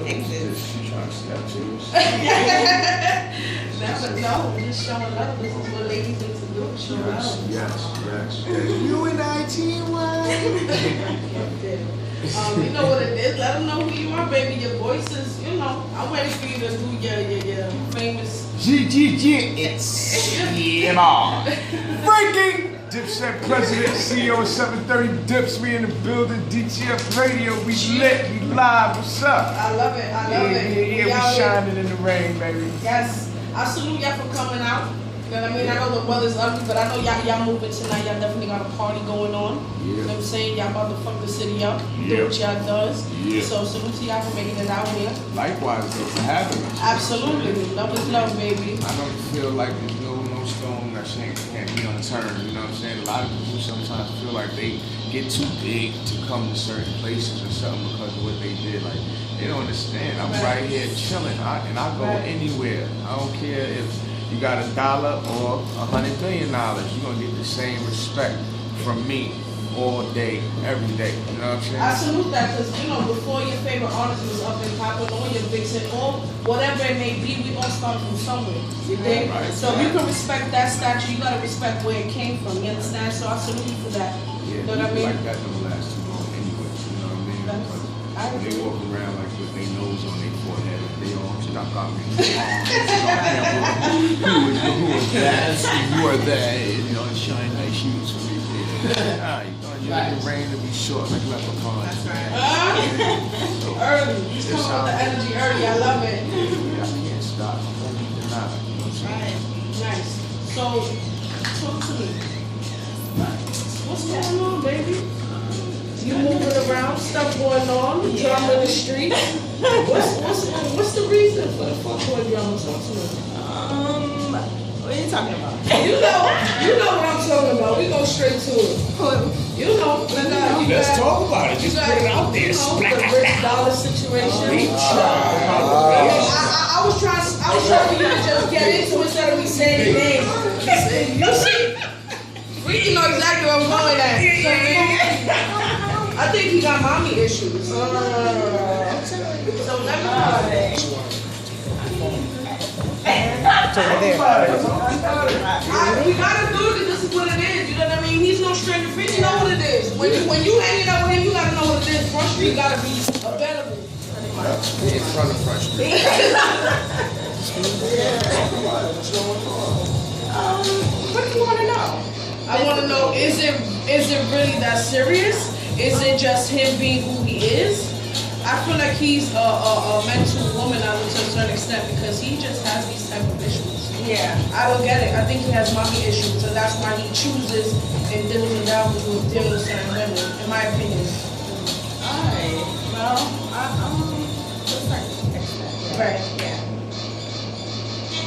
exist. She trying to step to us. No, just showing love. This is what ladies need to do. Show love. Yes. You and I team You know what it is. Let them know who you are, baby. Your voice is, I'm ready for you to do your famous. It's CMR. Freekey Dipset President, CEO of 730 Dips. We in the building. DTF Radio. We lit. We live. What's up? I love it. Yeah. We shining in the rain, baby. Yes. I salute y'all for coming out. You know what I mean? I know the weather's ugly, but I know y'all moving tonight. Y'all definitely got a party going on. Yeah. You know what I'm saying? Y'all about to fuck the city up. Do what y'all does. Yeah. So salute to y'all for making it out here. Likewise, though, for having us. Absolutely. Love is love, baby. I don't feel like there's no stone that can't be unturned. You know what I'm saying? A lot of people sometimes feel like they get too big to come to certain places or something because of what they did. Like, they don't understand. I'm right here chilling, and I go anywhere. I don't care if you got $1 or $100 million. You're gonna get the same respect from me all day, every day. You know what I'm saying? I salute that because, before your favorite artist was up and popping on your big set or whatever it may be, we all start from somewhere. You think? Right. So if you can respect that statue, you gotta respect where it came from. You understand? So I salute you for that. Yeah, you know what I mean? like that don't last too long anyway. You know what I mean? Because they walk around like with their nose on their forehead. They all stuck up. Who is that? Who are they? And shine nice shoes for me. You want the rain to be short like leprechauns. That's right. Early. He's coming with the energy early. I love it. I can't stop. I don't need to not. You know what I'm saying? Nice. So, talk to me. What's going on, baby? You moving around, stuff going on, drama in the street. What's the reason for the fuck boy drama? Talk to me. What are you talking about? You know what I'm talking about. We go straight to it. Let's talk about it. Just put it out there. The rich dollar situation. I was trying for you to just get into it instead of me saying the name. You see, Freekey know exactly where I'm going at. I think he got mommy issues. So let me know. We gotta do it because this is what it is. You know what I mean? He's no stranger. Freekey know what it is. When you hanging out with him, you gotta know what it is. Front Street gotta be available. In front of Front Street. What do you want to know? I want to know, is it really that serious? Is it just him being who he is? I feel like he's a mental woman to a certain extent because he just has these type of issues. Yeah. I don't get it. I think he has mommy issues, and that's why he chooses and deals and dabbles with dealing with certain women, in my opinion. Alright. Well, Right. Yeah.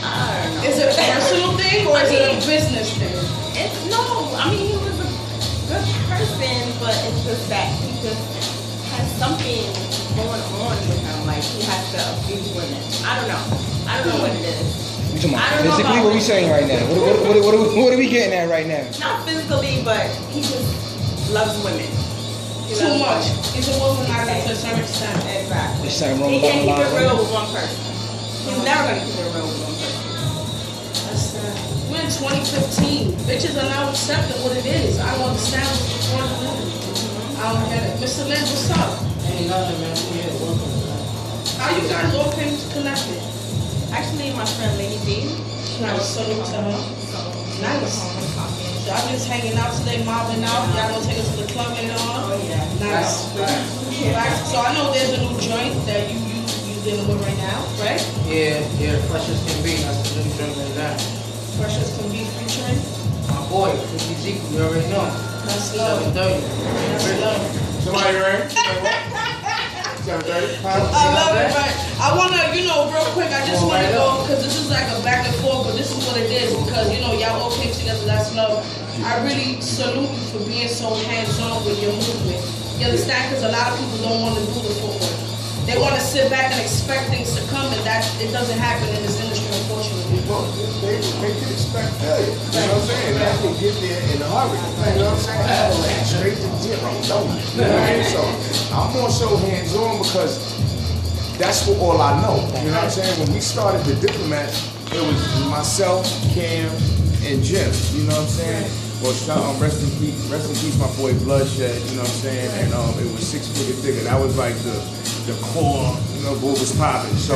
I don't know. Is it a personal thing or is it a business thing? He was a good person, but it's just that he just has something going on with him. Like he has to abuse women. I don't know what it is. You talking about physically? What are we saying right now? What are we getting at right now? Not physically, but he just loves women. Too much. He's a womanizer to a certain extent. Exactly. There's something wrong He with can't keep it women. real with one person. He's never gonna keep it real with one person. That's sad. We're in 2015. Bitches are now accepting what it is. I don't understand what's going on. I don't get it. Mr. Lynn, what's up? Ain't nothing, man. Yeah, welcome. How you guys all came connected? Actually, my friend Lady B. Nice. Salute to her. Nice. Talking. Y'all just hanging out today, mobbing out. Y'all gonna take us to the club later on? Oh yeah. Nice. Right. So I know there's a new joint that you dealing with right now, right? Yeah, fresh as can be. That's the new joint right now. Fresh as can be featuring. My boy, Freekey Zekey, you already know. That's love. 730. That's love. Somebody ran? 730? I love it, right? I wanna, real quick, I just wanna go, because this is like a back and forth, but this is what it is, because, y'all all came together, that's love. I really salute you for being so hands-on with your movement. You understand? Because a lot of people don't want to do the footwork. They want to sit back and expect things to come, and that it doesn't happen in this industry, unfortunately. Well, they can expect failure. You know what I'm saying? They can get there in a hurry. You know what I'm saying? Avalanche, straight to zero. Don't. You know what I mean? So I'm more so hands-on because that's what all I know. You know what I'm saying? When we started the Diplomat, it was myself, Cam, and Jim. You know what I'm saying? Well, rest in peace, my boy Bloodshed. You know what I'm saying? And it was 6 Figure Digger. That was like the core, you know, what was popping. So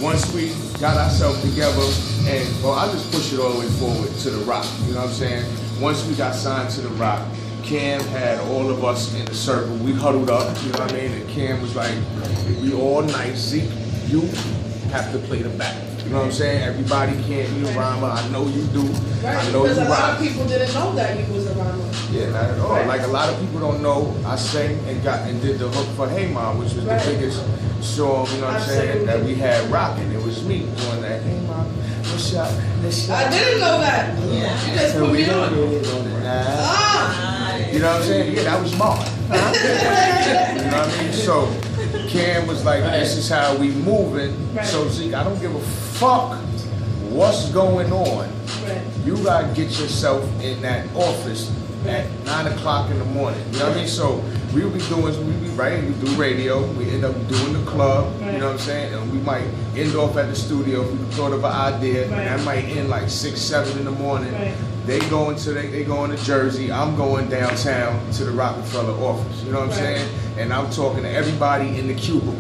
once we got ourselves together, and well, I just push it all the way forward to the Rock. You know what I'm saying? Once we got signed to the Rock, Cam had all of us in a circle. We huddled up, you know what I mean? And Cam was like, we all nice. Zeke, you have to play the back. You know what I'm saying? Everybody can't be a rhymer. I know you do. Right, I know because you a lot rock. of people didn't know that you was a rhymer. Yeah, not at all. Right. Like a lot of people don't know, I sang and did the hook for Hey Mom, which was Right. the biggest song, you know what I'm saying, that we had rocking. It was me doing that. Hey Mom, what's up? I didn't know that. Yeah. You just put me on. You know what I'm saying? Yeah, that was Mark. You know what I mean? So Cam was like, this is how we moving. Right. So Zeke, I don't give a fuck what's going on. Right. You gotta get yourself in that office at 9 o'clock in the morning. You know what I mean? So we do radio, we end up doing the club, Right. you know what I'm saying? And we might end off at the studio if we thought of an idea, Right. and that might end like 6, 7 in the morning. Right. They going to Jersey, I'm going downtown to the Rockefeller office, you know what I'm Right. saying? And I'm talking to everybody in the cubicle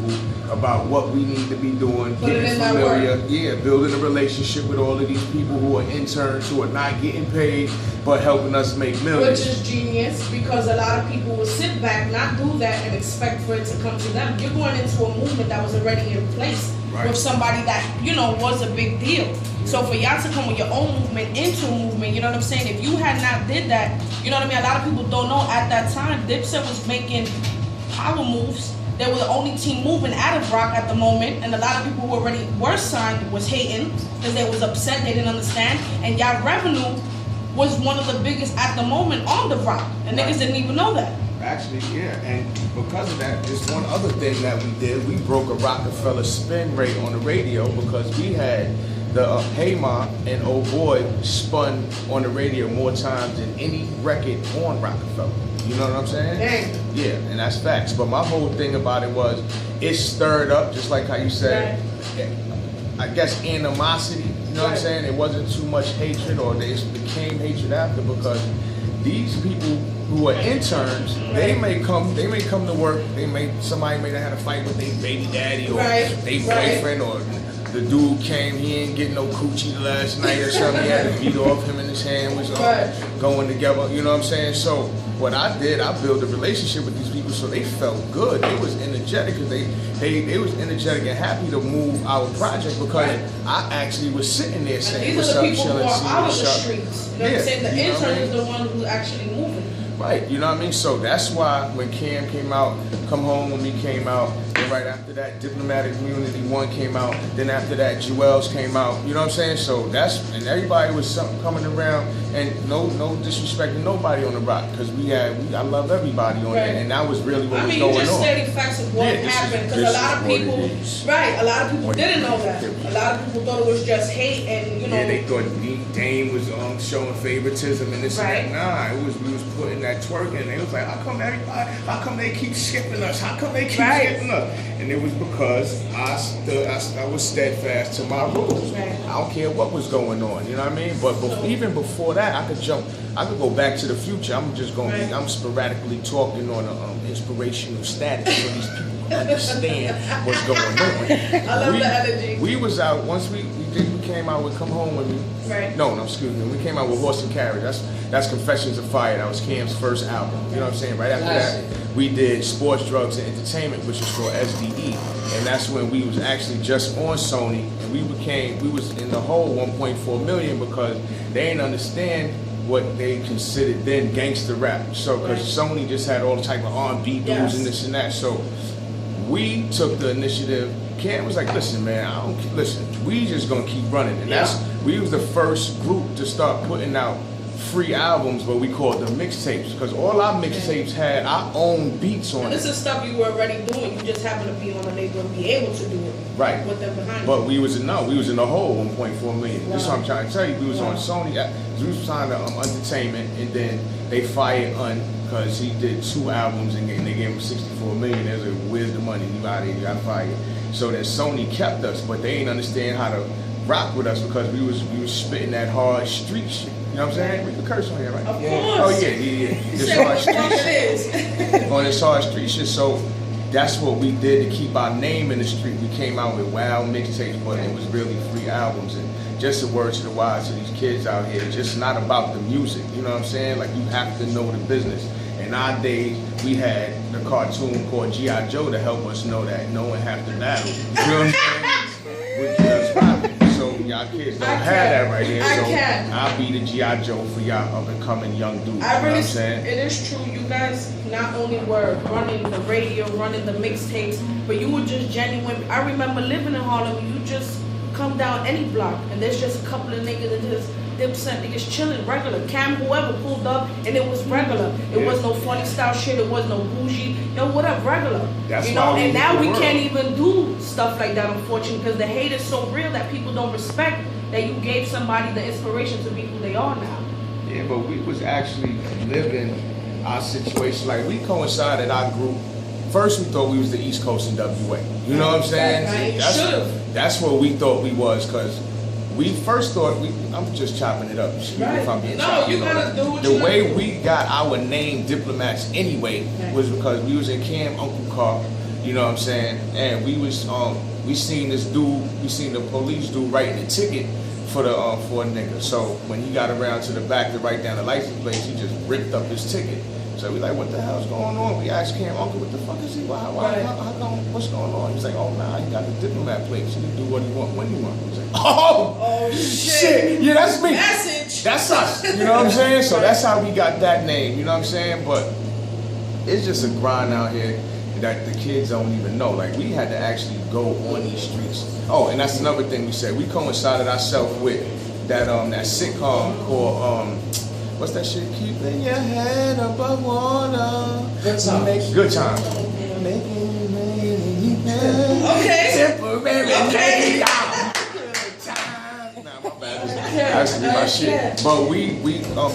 about what we need to be doing, Put it getting in that familiar, work. yeah, building a relationship with all of these people who are interns, who are not getting paid, but helping us make millions. Which is genius, because a lot of people will sit back, not do that, and expect for it to come to them. You're going into a movement that was already in place Right. with somebody that, you know, was a big deal. So for y'all to come with your own movement into a movement, you know what I'm saying? If you had not did that, you know what I mean? A lot of people don't know at that time, Dipset was making power moves. They were the only team moving out of rock at the moment, and a lot of people who already were signed was hating because they was upset, they didn't understand, and y'all revenue was one of the biggest at the moment on the rock, and Right. niggas didn't even know that. Actually, yeah, and because of that, there's one other thing that we did. We broke a Rockefeller spin rate on the radio because we had the Hey Ma and Oh Boy spun on the radio more times than any record on Rockefeller. You know what I'm saying? Dang. Yeah, and that's facts. But my whole thing about it was, it stirred up, just like how you said, I guess animosity. You know what I'm Right. saying? It wasn't too much hatred, or they became hatred after, because these people who are interns, they may come to work. Somebody may have had a fight with their baby daddy or Right, their right. boyfriend, or the dude came, he ain't getting no coochie last night or something. He had to beat off, him and his hand was Right. going together. You know what I'm saying? So what I did, I built a relationship with these people so they felt good. They was energetic, because they was energetic and happy to move our project, because Right. I actually was sitting there saying, And what's these are up, the people who chilling, are seeing out of what's the up. streets. You know what I'm saying? The you know what I intern mean? is the one who's actually moving. Right, you know what I mean? So that's why when Cam came out, Come Home With Me came out, and right after that, Diplomatic Immunity 1 came out, then after that, Jewels came out, you know what I'm saying? So and everybody was coming around, and no disrespect to nobody on the rock, because I love everybody on Right. there, and that was really what I was mean, you going just on. stated facts of what Yeah, this happened, is- because a this lot is of what it people, is. right, a lot of people What it didn't know is. that. A lot of people thought it was just hate, and you know, Yeah, they thought Dame was showing favoritism and this Right. and that. Nah, we was putting that twerk in. They was like, how come they keep skipping us? How come they keep Right. skipping us? And it was because I was steadfast to my rules. Right. I don't care what was going on, you know what I mean? But even before that, I could go back to the future. I'm just going Right. I'm sporadically talking on an inspirational status so these people can understand what's going on. I love the energy. We was out, once we came out with Come Home With Me. Right. No, excuse me. We came out with Horse and Carriage. That's Confessions of Fire. That was Cam's first album. You know what I'm saying? Right after that, we did Sports, Drugs, and Entertainment, which is for SDE. And that's when we was actually just on Sony, and we was in the whole 1.4 million, because they didn't understand what they considered then gangster rap. So, because Sony just had all type of R&B dudes Yes. and this and that. So we took the initiative. Cam was like, listen, man, listen, we just gonna keep running. And we was the first group to start putting out free albums, but we called them mixtapes, because all our mixtapes had our own beats on and this it. is stuff you were already doing. You just happen to be on the label and be able to do it. Right. With them behind But you. we was in the whole 1.4 million. This is what I'm trying to tell you. We was Wow. on Sony. We was signed to Entertainment, and then they fired because he did 2 albums and they gave him 64 million. They was like, where's the money? You out here, you got fired. So then Sony kept us, but they ain't understand how to rock with us because we was spitting that hard street shit. You know what I'm saying? We can curse on here, right? Of course. Oh yeah. This hard street shit. On this hard street shit. So that's what we did to keep our name in the street. We came out with wild mixtapes, but it was really free albums. And just a word to the wise to these kids out here, it's just not about the music. You know what I'm saying? Like, you have to know the business. In our days, we had the cartoon called G.I. Joe to help us know that no one have to battle. You know what I'm saying? With just rapping. So y'all kids don't have that right here. So I'll be the G.I. Joe for y'all up and coming young dudes. You know what I'm saying? It is true. You guys not only were running the radio, running the mixtapes, but you were just genuine. I remember living in Harlem. You just come down any block, and there's just a couple of niggas that just Dipset niggas chilling, regular. Cam, whoever pulled up, and it was regular. It was no funny style shit. It was no bougie. Yo, whatever, regular. That's you know, why and now we world. can't even do stuff like that, unfortunately, because the hate is so real that people don't respect that you gave somebody the inspiration to be who they are now. Yeah, but we was actually living our situation. Like, we coincided our group. First, we thought we was the East Coast NWA. You know what I'm saying? That's what we thought we was, because we first thought I'm just chopping it up. Right. If I'm being You gotta do what the way we got our name Diplomats anyway was because we was in Cam Uncle Car. You know what I'm saying? And we was we seen this dude, we seen the police dude writing a ticket for the for a nigga. So when he got around to the back to write down the license plate, he just ripped up his ticket. So we like, what the hell's going on? We asked Cam, Uncle, what the fuck is he? How come, what's going on? He's like, oh nah, he got the diplomat plate. So he can do what he want when he want. He's like, oh shit. Yeah, that's me. Message. That's us. You know what I'm saying? So that's how we got that name. You know what I'm saying? But it's just a grind out here that the kids don't even know. Like, we had to actually go on these streets. Oh, and that's another thing we said. We coincided ourselves with that sitcom called what's that shit? Keeping your head above water. Good Times. Good Times. Okay. Nah, my bad. That's to be my shit. But we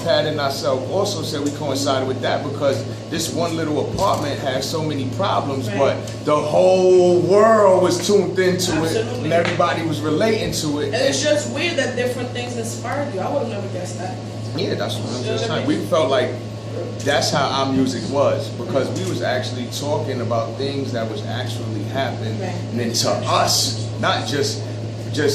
padding ourselves. Also said we coincided with that because this one little apartment has so many problems, but the whole world was tuned into it, and everybody was relating to it. And it's just weird that different things inspired you. I would have never guessed that. Yeah, that's what I'm just saying. We felt like that's how our music was, because we was actually talking about things that was actually happening, and then to us, not just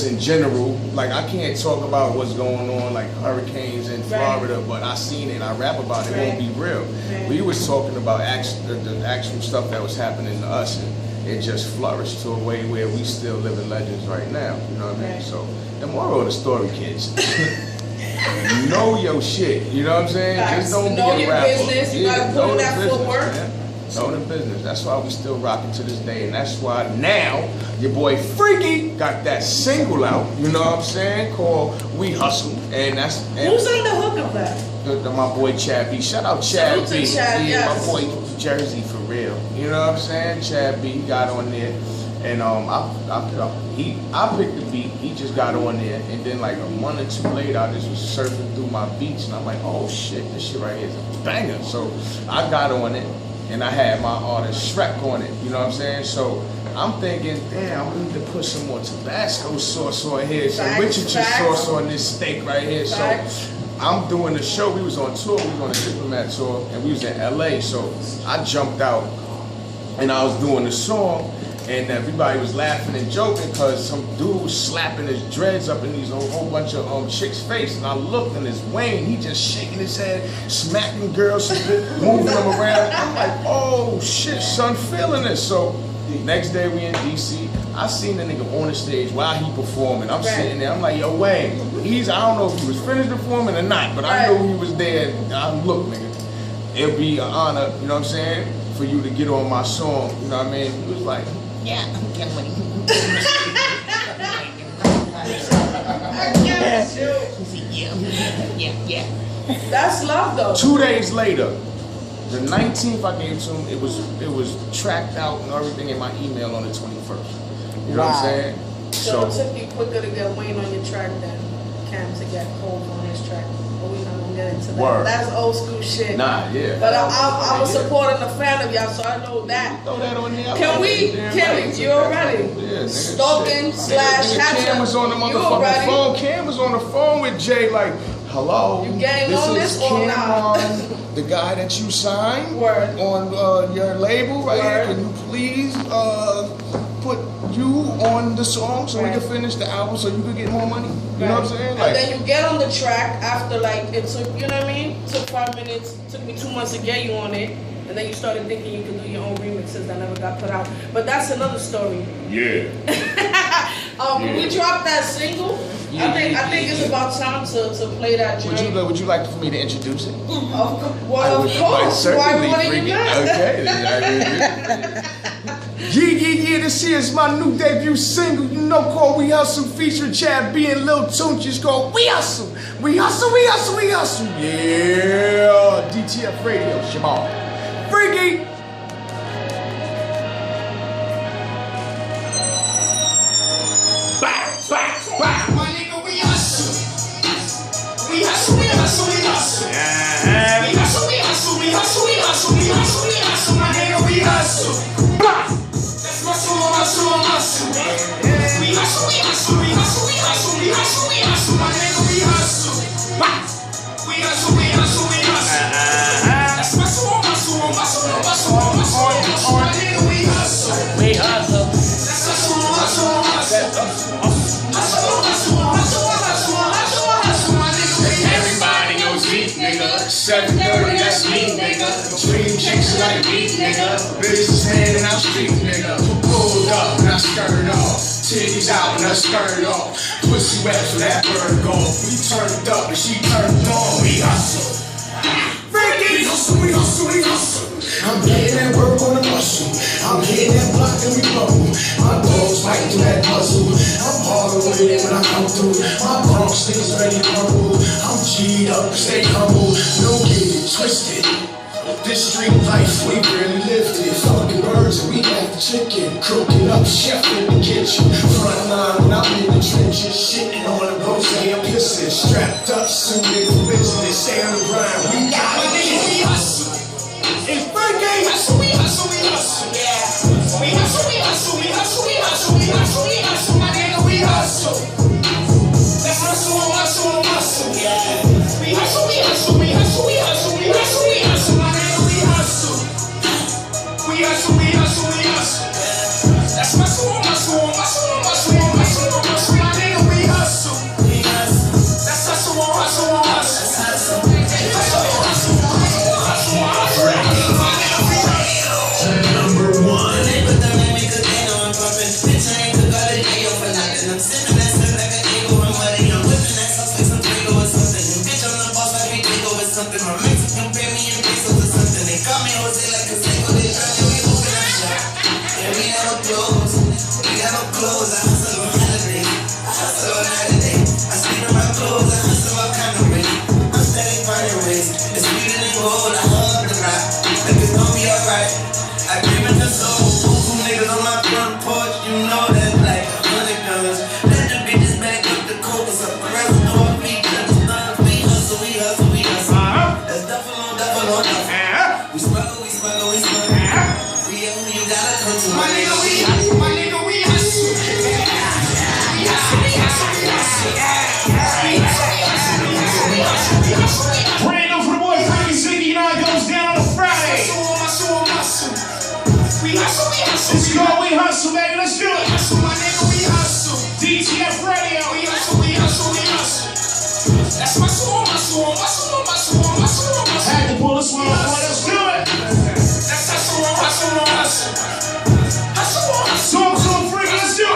in general. Like, I can't talk about what's going on, like hurricanes in Florida, but I seen it and I rap about it. It won't be real. We was talking about the actual stuff that was happening to us, and it just flourished to a way where we still living legends right now. You know what I mean? So the moral of the story, kids. Know your shit, you know what I'm saying? Just don't know be a your rapper. business, you gotta put in that footwork. Know the business. That's why we still rocking to this day, and that's why now your boy Freekey got that single out, you know what I'm saying, called We Hustle, and that's who's on the hook of that? My boy Chad B. Shout out Chad B. Chad, my boy Jersey for real. You know what I'm saying? Chad B. got on there. And I picked the beat, he just got on there, and then like a month or two later, I just was surfing through my beats, and I'm like, oh shit, this shit right here is a banger. So I got on it, and I had my artist Shrek on it, you know what I'm saying? So I'm thinking, damn, I need to put some more Tabasco sauce on here, some Wichita sauce on this steak right here. So I'm doing the show, we was on tour, we was on a Diplomat tour, and we was in LA, so I jumped out, and I was doing the song, and everybody was laughing and joking because some dude was slapping his dreads up in these whole bunch of chicks' face. And I looked, and it's Wayne. He just shaking his head, smacking girls, moving them around. I'm like, oh shit, son, feeling this. So next day we in DC. I seen the nigga on the stage while he performing. I'm sitting there. I'm like, yo, Wayne. I don't know if he was finished performing or not, but I know he was there. Look, nigga, it'll be an honor, you know what I'm saying, for you to get on my song. You know what I mean? He was like, yeah, I'm getting money. Yeah. That's love, though. 2 days later, the 19th I gave to him, it was tracked out and everything in my email on the 21st. You know what I'm saying? So it took you quicker to get Wayne on your track than Cam to get Hov on his track. we're not gonna get into that. Word. That's old school shit. Nah, yeah. But I'm a supporter and a fan of y'all, so I know that. Throw that on there. Can we, you already? Yeah, nigga. Stalking slash hatching. Cam was on the You motherfucking already? phone. Cam was on the phone with Jay like, hello. You getting on This this is or not? Cameron, the guy that you signed Word. on your label right here. Word. Can you please put you on the song so we can finish the album so you can get more money? You know what I'm saying? Like, And then you get on the track after like it took, you know what I mean? Took 5 minutes, took me 2 months to get you on it. And then you started thinking you could do your own remixes that never got put out. But that's another story. yeah. We dropped that single. I think it's about time to play that joint. Would you like for me to introduce it? Well, of I course. Why certainly wouldn't you Freekey. not? Okay. Yeah, this here is my new debut single, you know, called We Hustle, featuring Chad B and Lil Tunch. Called We Hustle. We Hustle, we Hustle, we Hustle. Yeah, DTF Radio, Shabbat. Freekey. Back. My nigga, we hustle. We hustle, we hustle, we hustle. We hustle, we hustle, we hustle, we hustle, we hustle, we hustle. My nigga, we hustle. That's muscle. We hustle, we hustle, we hustle, we hustle, we hustle, we hustle. My nigga, we hustle. We hustle, we hustle, we hustle. That's muscle. My nigga, we hustle. We hustle. That's hustle. Everybody knows me, nigga. 730, that's me, nigga. Dream chicks like me, nigga. Businessman and I'm street, nigga. Pulled up and I skirt off. Titties out and I skirt off. Pussy wet for that bird golf. We turned up and she turned on. We hustle. Freekey! We hustle. I'm getting that work on the muscle. I'm hitting that block and we bubble. My dogs fight through that puzzle. I'm harder with it when I come through. My Bronx niggas ready to rumble. I'm G'd up, stay humble. Don't get it twisted. This street life, we really lived it. Fucking birds and we got the chicken. Cooking up, chef in the kitchen. Front line when I'm in the trenches. Shitting on the rose, I'm pissing. Strapped up, suited for business. Stay on the grind, we got it. We hustle. It's Freekey. We hustle. Yeah. We hustle. My nigga, we hustle. That's muscle. Yeah. We hustle. My nigga, we hustle. We hustle. That's muscle. My nigga, we hustle. That's hustle. Number one. I'm sipping that stuff like a eagle and money. I'm whipping that sauce like some Draco or something. And bitch, I'm the boss like we Draco or something. My Mexican pay me in pesos or something. They call me Jose like a Seiko. They try me, we open up shop. And we never close. I hustle on holidays. I hustle on holiday. I sleep in my clothes. I hustle all kind of ways. I'm steady finding ways. It's sweeter than gold. I love the rap. Like it's gonna be alright. I give it the soul. Two niggas on my front porch. You know that like $100. Let the bitches back up the coke. It's up the rest of the whole beat. We hustle. That's duffel on duffel. We smuggle. We own you gotta come to My nigga, we hustle. Brand new for the boy Freekey Zekey, it goes down on Friday. Muscle. We hustle. It's called We Hustle, baby. Let's do it. My nigga, we hustle. DTF Radio. We hustle. That's muscle. Had to pull this one off. Let's do it. That's hustle. Songs on Freekey. Let's do it.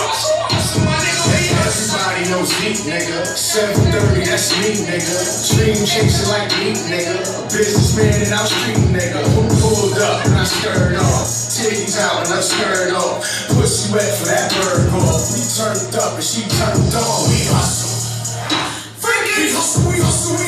My nigga, we hustle. Everybody knows me, nigga. 730, that's me, nigga. Dream chasing like me, nigga. A businessman and I'm street, nigga. Pulled up and I skirt off. Titties out and I skirt off. Pussy wet for that bird golf. We turned up and she turned on. We hustle. Freekey. We hustle.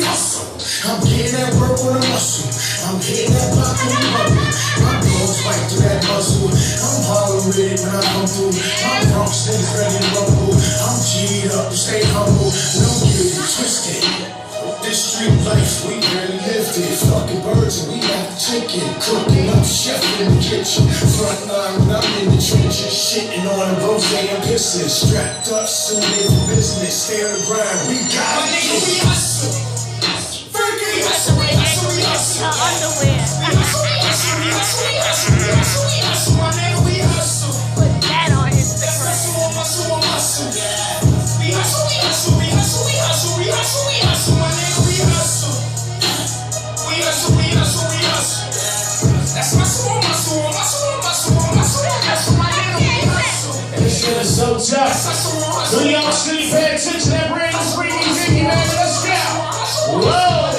I'm getting that work on the muscle. I'm hitting that block on the bubble. My dogs fight through that puzzle. I'm hard with it when I come through. My Bronx niggas ready to rumble. I'm G'd up to stay humble. Don't get it twisted. This street life fucking birds and we got chicken. Cooking up, chef in the kitchen. Front line when I'm in the trenches. Shitting on the rose and pissing. Strapped up, soon as business. Stay on the grind, we got it. Nigga, we hustle. Freekey, we hustle, we hustle, we hustle. Underwear. We hustle, we hustle, we hustle, we hustle, we hustle, we hustle. My nigga, we hustle. Put that on Instagram. Hustle, hustle, hustle, yeah. We hustle, we hustle, we hustle, we hustle, we hustle, we hustle. My nigga, we hustle. We hustle, we hustle, we hustle. That's muscle, muscle, muscle, muscle, muscle, muscle. My nigga, we hustle. This shit is so tough. So y'all still pay attention to that brand new Freekey Zekey, man. Let's go. Whoa.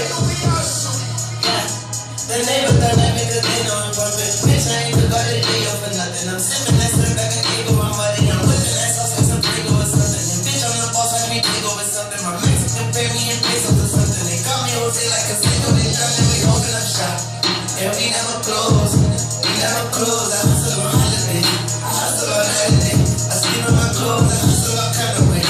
The neighbors don't let me cause they know I'm perfect. Bitch, I ain't got a day for nothing. I'm sipping that syrup like a cake over my money. I'm whipping that sauce like some Prego or something. And bitch, I'm the boss, I be big over something. My Mexican pay me in pesos or something. They call me Jose like a single. They drumming, we open up shop. And we never close. We never close. I hustle on holidays. I hustle on holidays. I sleep on my clothes. I hustle all kind of ways.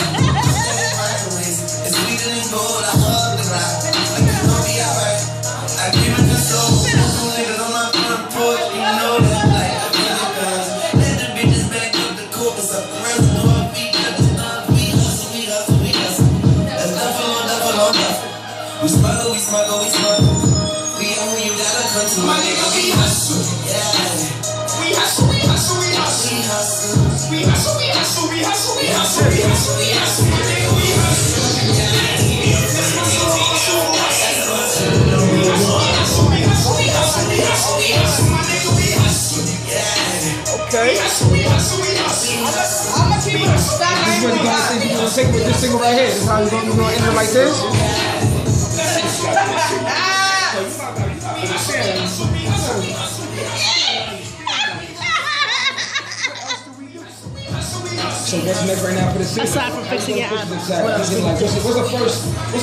It's sweeter than gold. I hug the rock. Like it's gonna be alright. I give it the soul. Two niggas on my front porch. You know that like I feel the guns. Let the bitches back up the corpus up. The rest of our feet got the stuff. We hustle, we hustle, we hustle. That's duffel on duffel on duffel. We smuggle, we smuggle, we smuggle. We on you gotta come to my nigga. We hustle, yeah. We hustle, we hustle, we hustle. We hustle, we hustle, we hustle, we hustle, we hustle, we hustle, we hustle. My nigga, we hustle. Okay. I'ma keep it a stack. This is what you're gonna take with this single right here. This is how you're gonna end it like this. So what's next right now for the single? Aside from fixing your eyes. What's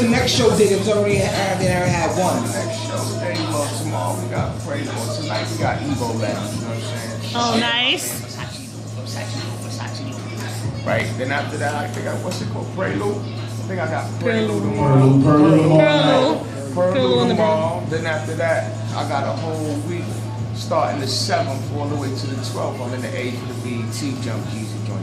the next show date? It's already had one. Next show today, well, tomorrow we got Pyro. Tonight we got Evo left. You know what I'm saying? Oh, nice. Right. Then after that, I think what's it called? Prelude. I think I got Prelude Pearl. Prelude tomorrow. Then after that, I got a whole week starting the 7th all the way to the 12th. I'm in the A for the BET Jump Jeezy joint.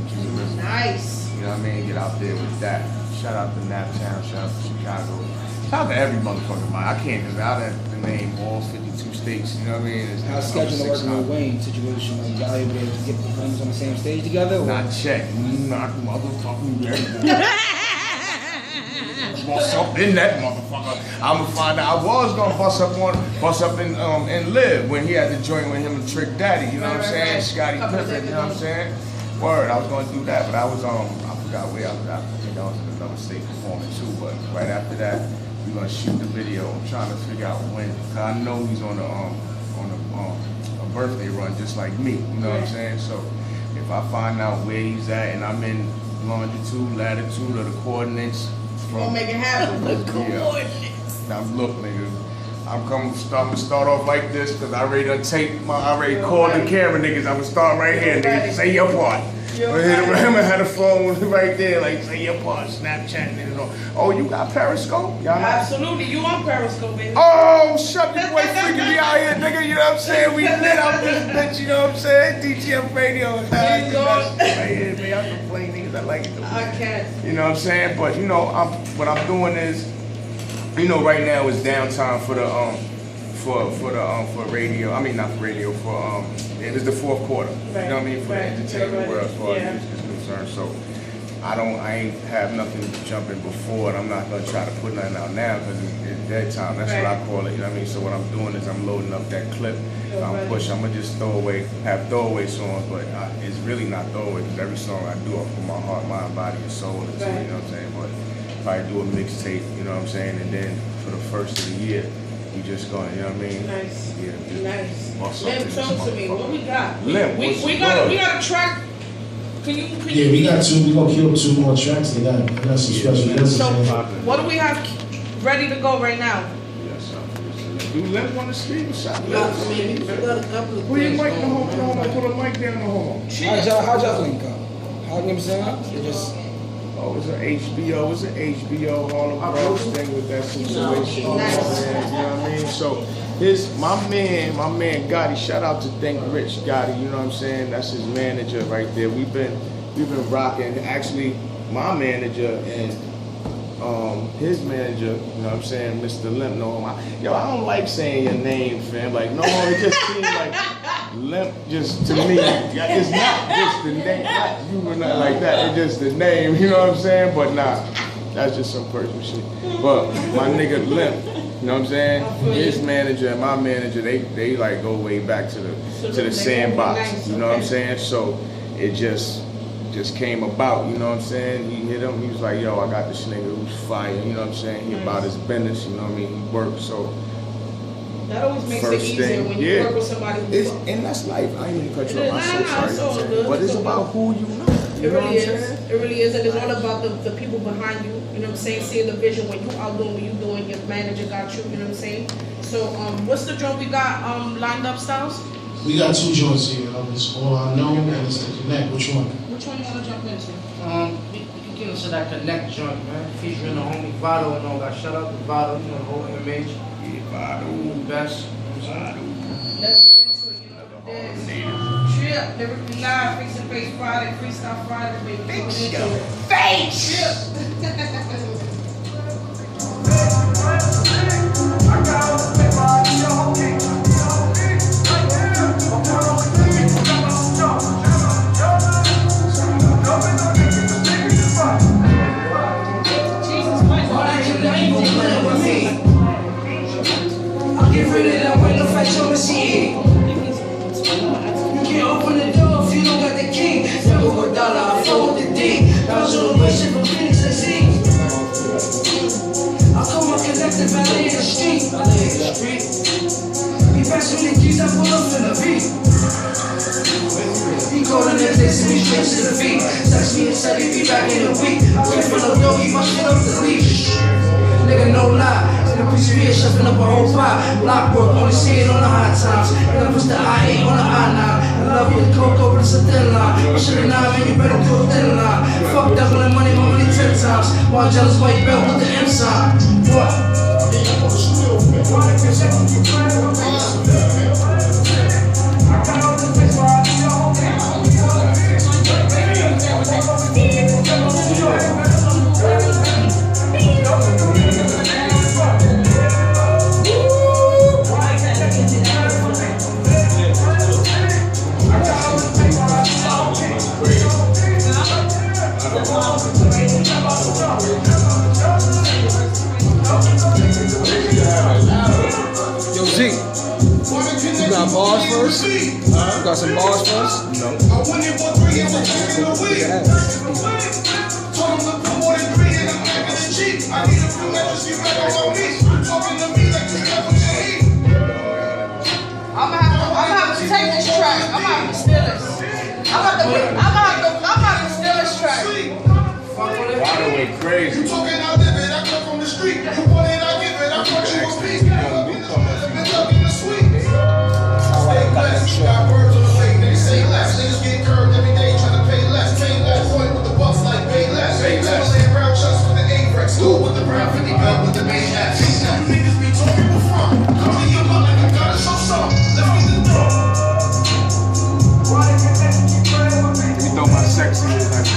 Nice. You know what I mean? Get out there with that. Shout out to Naptown. Shout out to Chicago. Shout out to every motherfucker, man. I can't just out at the name all 52 states. You know what I mean? It's How's scheduling working with Wayne situation? Like, y'all able to get performers on the same stage together? Or? Not check. Not motherfucking bust up in that motherfucker. I'ma find out. I was gonna bust up in Live when he had the joint with him and Trick Daddy. You know what I'm saying? Scotty Pippen. You know what I'm saying? Word. I was gonna do that, but I was I forgot where I was at. I think I was in another state performing too. But right after that, we're gonna shoot the video. I'm trying to figure out when. Cause I know he's on a birthday run just like me. You know what I'm saying? So if I find out where he's at and I'm in longitude, latitude, or the coordinates. You gonna make it happen. Now look, nigga, I'm gonna start off like this because I already called the camera niggas. I'm gonna start right here, niggas. Say your part. I had a phone right there, like say your part, Snapchat, niggas. Oh, you got Periscope? Y'all Absolutely, you on Periscope, baby. Oh, shut your boy freaking me out here, nigga. You know what I'm saying? We lit out this bitch. You know what I'm saying? DTF Radio. Right here, man. I complain, niggas. I like it. I can't. You know what I'm saying? But you know, what I'm doing is, you know, right now is downtime for the for radio. I mean, not for radio. For it is the fourth quarter. Right. You know what I mean? For the entertainment world, as far as music is concerned. So I ain't have nothing jumping before, and I'm not gonna try to put nothing out now because it's dead time. That's what I call it. You know what I mean? So what I'm doing is I'm loading up that clip. I'm gonna just have throwaway songs, but it's really not throwaway because every song I do, I put my heart, mind, body, and soul into it. You know what I'm saying? But if I do a mixtape, you know what I'm saying, and then for the first of the year, we just going, you know what I mean? Nice. Yeah. Nice. Lim, talk to me. What we got? Lim, we got a track. Can you? Yeah, we got two. We gonna kill 2 more tracks. They got some special guests. So, what do we have ready to go right now? Do Lim want to speak or something? We got a couple of Put your things mic going on. Put a mic down on. How'd y'all link up? How you know what I'm saying? It just Oh, it's an HBO. It's an HBO Harlem Bronx thing with that situation. You know what I mean? So my man Gotti. Shout out to Think Rich Gotti. You know what I'm saying? That's his manager right there. We've been rocking. Actually, my manager and his manager, you know what I'm saying, Mr. Limp, yo, I don't like saying your name, fam. Like, no, it just seems like Limp, just to me, it's not just the name, not you or nothing like that. It's just the name, you know what I'm saying? But nah, that's just some personal shit. But my nigga Limp, you know what I'm saying? His manager and my manager, they like go way back to the sandbox, you know what I'm saying? So it just came about, you know what I'm saying? He hit him, he was like, yo, I got this nigga who's fire, you know what I'm saying? He about his business, you know what I mean? He works, so. That always makes it easier when you work with somebody who's and that's life. I ain't even cut you off, I'm so sorry. But it's about who you know. It really is. It really is, and it's all about the people behind you. You know what I'm saying? Seeing the vision when you out doing what you doing. Your manager got you. You know what I'm saying? So, what's the joint we got lined up, Styles? We got two joints here. It's All I Know and it's The Connect. Which one? Which one you wanna jump into? We can get into that Connect joint, man. Featuring the homie Vado and all that. Shout out to Vado, you know, the whole image. Yeah, Vado. Best. Vado. Let's get into it. You know what it is. Trip, Lyrically Live, Face to Face Friday, Freestyle Friday, baby. Face your face! I got all the paper on your king. Get rid of that window, fight your machine. You can't open the door if you don't got the key. Never go dollar, I flow with the D. I was on the way, shit from Phoenix to see. I come up connected, ballet in the street. Ballet in the street. He passed me the keys, I pull up in the beat. He called the next day, send me straight to the beat. Text me and said he'd be back in a week. I came from the door, he my shit up the leash. Nigga, no lie. In a piece of beer, shuffling up a whole pie. Block work, only see it on the high times. And I push the I-8 on the I-9. I love you, the cocoa, but it's a thin line. Push it a 9, man, you better do a thin line. Fuck doubling money, my money 10 times. One jealous white belt with the M sign. What? Yo, Zeke, you got bars first? You got some bars first? No. I'm gonna have to take this track. I'm gonna have to steal this. I'm gonna have to steal this track. Vado went crazy. You talking out there, man? I come from the street. You want it, I give it. I fuck you a piece. Stay blessed. Got birds on the lake. Niggas say less. Niggas get curved every day trying to pay less. Pay less. Point with the bucks like pay less. Pay less. Timberland brown chucks with the A-Brex. School with the brown 50 belt with the base hat. You niggas be talking before. Come to your mother, you gotta show some. Let's get the door. You know my sexy is like.